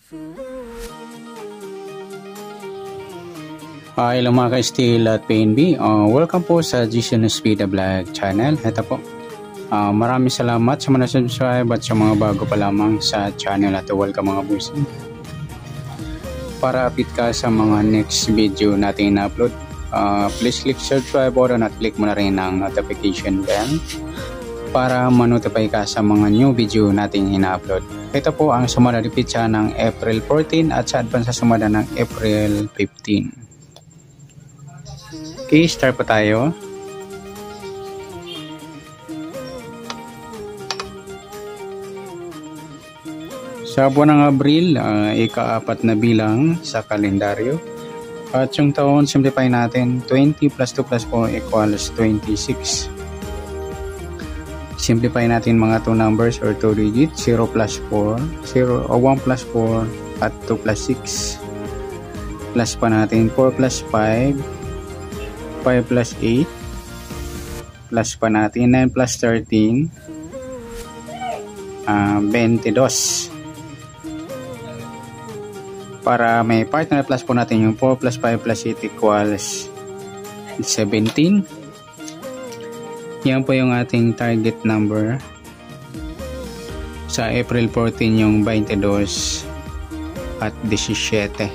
Hello mga ka-Steel at PNB. Welcome po sa GC Speed Vlog channel. Ito po. Maraming salamat sa mga subscribe at sa mga bago pa lamang sa channel at welcome mga boys. Para update ka sa mga next video natin na-upload, please click subscribe button at click mo na rin ang notification bell para ma-notify ka sa mga new video natin ina-upload. Ito po ang sumada di pitsa ng April 14 at sa advance sa sumada ng April 15. Okay, start po tayo. Sa buwan ng Abril, ika-4 na bilang sa kalendaryo. At yung taon, simplify natin, 20 plus 2 plus 4 equals 26. Simplify natin mga 2 numbers or 2 digits, 0 plus 4, 1 plus 4, at 2 plus 6. Plus pa natin 4 plus 5, 5 plus 8, plus pa natin 9 plus 13, 22. Para may partner plus po natin yung 4 plus 5 plus 8 equals 17. Yan po yung ating target number sa April 14, yung 22 at 17.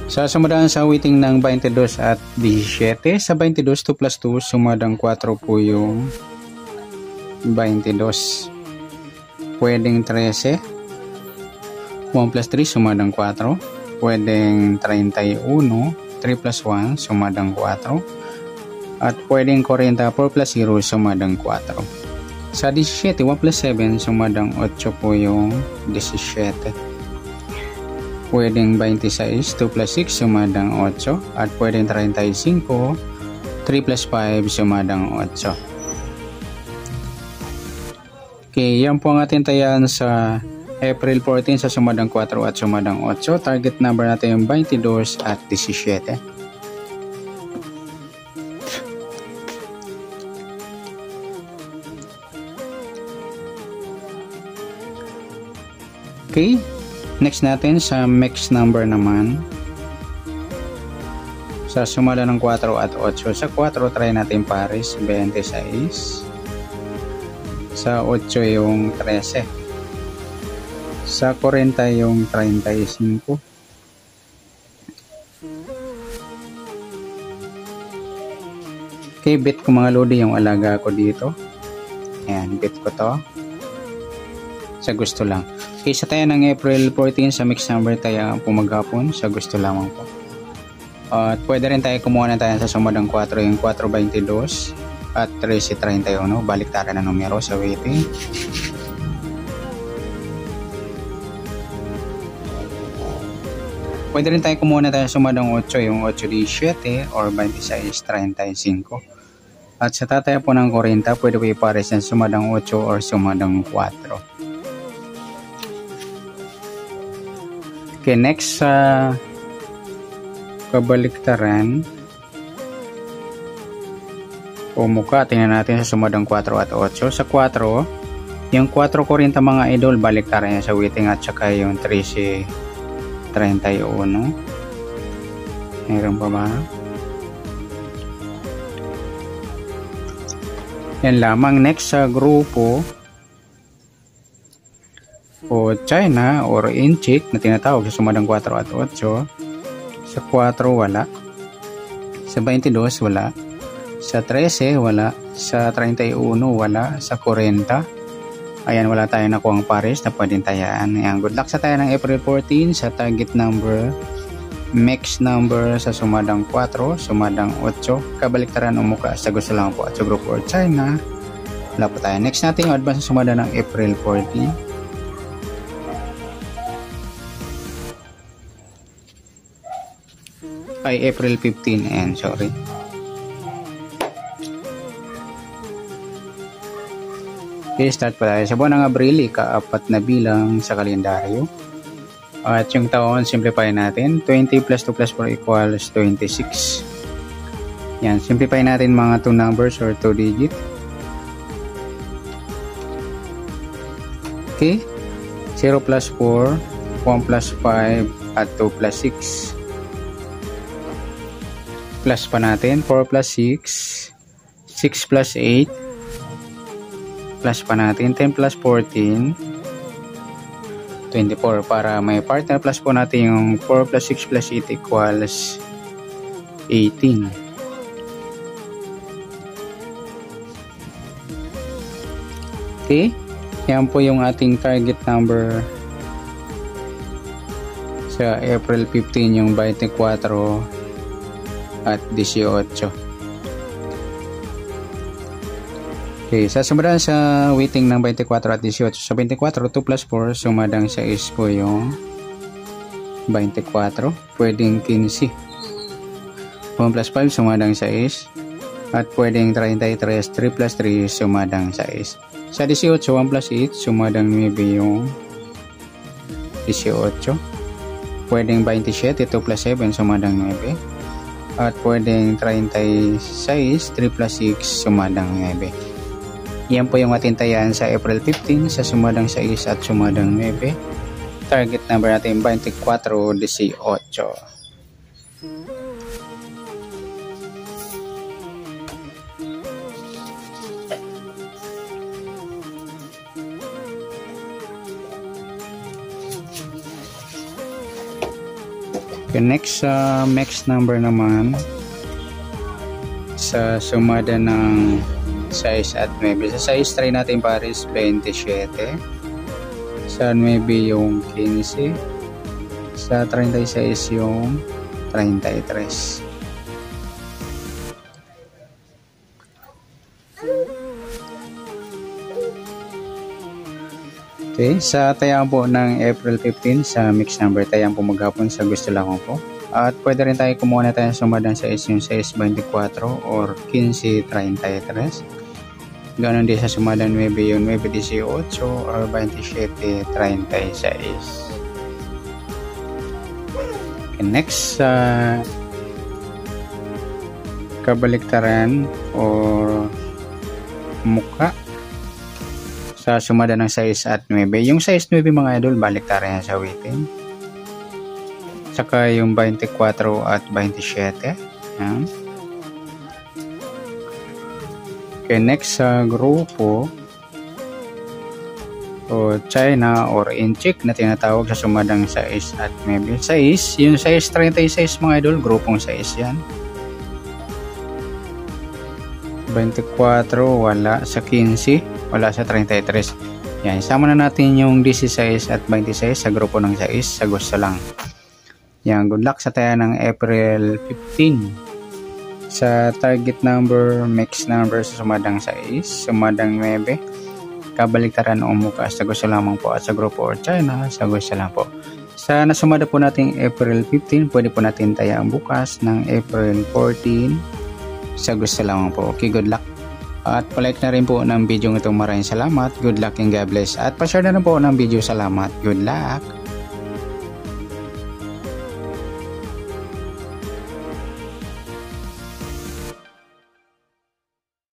Sa sumadaan sa waiting ng 22 at 17, sa 22, 2 plus 2, sumadang 4 po yung 22. Pwedeng 13. 1 plus 3, sumadang 4. Pwedeng 31. 3 plus 1, sumadang 4. At pwedeng 44 plus 0, sumadang 4. Sa 17, 1 plus 7, sumadang 8 po yung 17. Pwedeng 26, 2 plus 6, sumadang 8. At pwedeng 35, 3 plus 5, sumadang 8. Okay, yan po ang ating tayan sa April 14 sa sumadang 4 at sumadang 8. Target number natin yung 22 at 17. Okay. Next natin sa mix number naman. Sa sumada ng 4 at 8. Sa 4 try natin pares 26. Sa 8 yung 13. Sa 40 yung 35. Okay, bit ko mga lodi yung alaga ko dito. Ayan, bit ko to. Sa gusto lang. Okay, sa tayo ng April 14 sa mix number tayo pumagapon sa gusto lamang po. At pwede rin tayo kumuha na tayo sa sumadang 4 yung 422 at 1331. Baliktaran na numero sa waiting. Pwede rin tayo kumuha na tayo sa sumadang 8 yung 817 or 2635. At sa tataya po ng 40 pwede po ipares ng sumadang 8 or sumadang 4. Okay, next sa kabaliktaran o mukha, tingnan natin sa sumadang 4 at 8. Sa 4, yung 440 mga idol, baliktaran niya sa waiting at saka yung 1331. Meron pa ba? Yan lamang. Next sa grupo o China or Inchik na tinatawag sa sumadang 4 at 8. Sa 4 wala. Sa 22 wala. Sa 13 wala. Sa 31 wala. Sa 40 ayan, wala tayong nakuhang pares na pwedeng tayaan. Ayan, good luck sa tayo ng April 14 sa target number, mix number sa sumadang 4, sumadang 8, kabaliktaran o muka sa gusto lang po at sa group or China wala po tayo. Next natin yung advance sa sumada ng April 14 ay April 15 and sorry. Okay, start pa tayo. Sa buwan ng Abril, ika-4 na bilang sa kalendaryo. At yung taon, simplify natin. 20 plus 2 plus 4 equals 26. Yan, simplify natin mga 2 numbers or 2 digit. Okay, 0 plus 4, 1 plus 5, at 2 plus 6. Plus pa natin, 4 plus 6, 6 plus 8, plus pa natin, 10 plus 14, 24. Para may partner plus po natin yung 4 plus 6 plus 8 equals 18. Okay, yan po yung ating target number sa April 15, yung 24 at 18. Okay, sasabadan sa weighting ng 24 at 18. Sa 24, 2 plus 4, sumadang 6 po yung 24. Pwedeng 15. 1 plus 5, sumadang 6. At pwedeng 33, 3 plus 3, sumadang 6. Sa 18, 1 plus 8, sumadang 9 yung 18. Pwedeng 27, 2 plus 7, sumadang 9. At pwedeng 36, 3 plus 6, sumadang 9. Yan po yung ating tayaan sa April 15 sa sumadang 6 at sumadang 9. Target number natin 24-18. Okay, next number naman sa sumada ng 6 at 9. Sa 6 try natin pares 27. Sa 9 yung 15. Sa 36 yung 33. Okay, sa tayaan po ng April 15 sa mix number, tayaan po maghapon sa gusto lang po. At pwede rin tayo kumuha na tayo sumadang 6 yung 6-24 or 15-33. Ganon din sa sumadang 9 yung 9-18 or 27-36. Okay, next sa kabaliktaran or muka sa sumada ng 6 at 9. Yung 6-9 mga idol, baliktaran yan sa weighting. Saka yung 24 at 27. Yan. Okay, next sa grupo o China or Inchik na tinatawag sa sumadang 6 at 9. 6, yung 6-36 mga idol, grupong 6 yan. 24 wala, sa 15 wala, sa 33. Yan, isama na natin yung 16 at 26 sa grupo ng 6 sa gusto lang. Yan, good luck sa tayo ng April 15 sa target number, mix number sa sumadang 6, sumadang 9, kabaliktaran o muka sa gusto lamang po, at sa grupo or China sa gusto lang po. Sa nasumada po nating April 15, pwede po natin tayaan bukas ng April 14 sa gusto lamang po. Okay, good luck. At palike na rin po ng video ito. Maraming salamat. Good luck and God bless. At pa-share na rin po ng video. Salamat. Good luck.